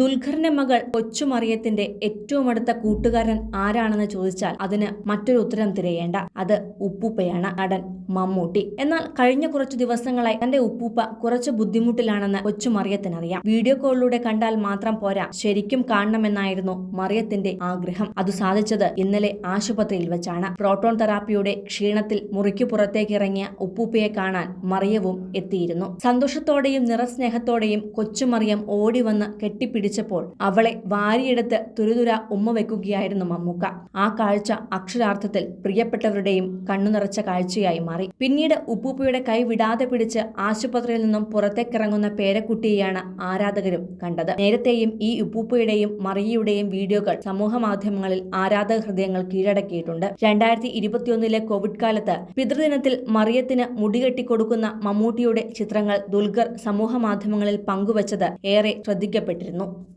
ദുൽഖറിന്റെ മകൾ കൊച്ചുമറിയത്തിന്റെ ഏറ്റവും അടുത്ത കൂട്ടുകാരൻ ആരാണെന്ന് ചോദിച്ചാൽ അതിന് മറ്റൊരു ഉത്തരം തിരയേണ്ട. അത് ഉപ്പൂപ്പയാണ്, നടൻ മമ്മൂട്ടി. എന്നാൽ കഴിഞ്ഞ കുറച്ചു ദിവസങ്ങളായി തന്റെ ഉപ്പൂപ്പ കുറച്ച് ബുദ്ധിമുട്ടിലാണെന്ന് കൊച്ചുമറിയത്തിനറിയാം. വീഡിയോ കോളിലൂടെ കണ്ടാൽ മാത്രം പോരാ, ശരിക്കും കാണണമെന്നായിരുന്നു മറിയത്തിന്റെ ആഗ്രഹം. അത് സാധിച്ചത് ഇന്നലെ ആശുപത്രിയിൽ വെച്ചാണ്. പ്രോട്ടോൺ തെറാപ്പിയുടെ ക്ഷീണത്തിൽ മുറിക്കു പുറത്തേക്ക് ഇറങ്ങിയ ഉപ്പൂപ്പയെ കാണാൻ മറിയവും എത്തിയിരുന്നു. സന്തോഷത്തോടെയും നിറസ്നേഹത്തോടെയും കൊച്ചുമറിയം ഓടി വന്ന് കെട്ടിപ്പിടിച്ചപ്പോൾ അവളെ വാരിയെടുത്ത് തുരുതുര ഉമ്മ വെക്കുകയായിരുന്നു മമ്മൂക്ക. ആ കാഴ്ച അക്ഷരാർത്ഥത്തിൽ പ്രിയപ്പെട്ടവരുടെയും കണ്ണു നിറച്ച കാഴ്ചയായി മാറി. പിന്നീട് ഉപ്പൂപ്പയുടെ കൈ വിടാതെ പിടിച്ച് ആശുപത്രിയിൽ നിന്നും പുറത്തേക്കിറങ്ങുന്ന പേരക്കുട്ടിയെയാണ് ആരാധകരും കണ്ടത്. നേരത്തെയും ഈ ഉപ്പൂപ്പയുടെയും മറിയയുടെയും വീഡിയോകൾ സമൂഹ മാധ്യമങ്ങളിൽ ആരാധക ഹൃദയങ്ങൾ കീഴടക്കിയിട്ടുണ്ട്. 2021 കോവിഡ് കാലത്ത് പിതൃദിനത്തിൽ മറിയത്തിന് മുടികെട്ടിക്കൊടുക്കുന്ന മമ്മൂട്ടിയുടെ ചിത്രങ്ങൾ ദുൽഖർ സമൂഹ മാധ്യമങ്ങളിൽ പങ്കുവച്ചത് ഏറെ ശ്രദ്ധിക്കപ്പെട്ടിരുന്നു.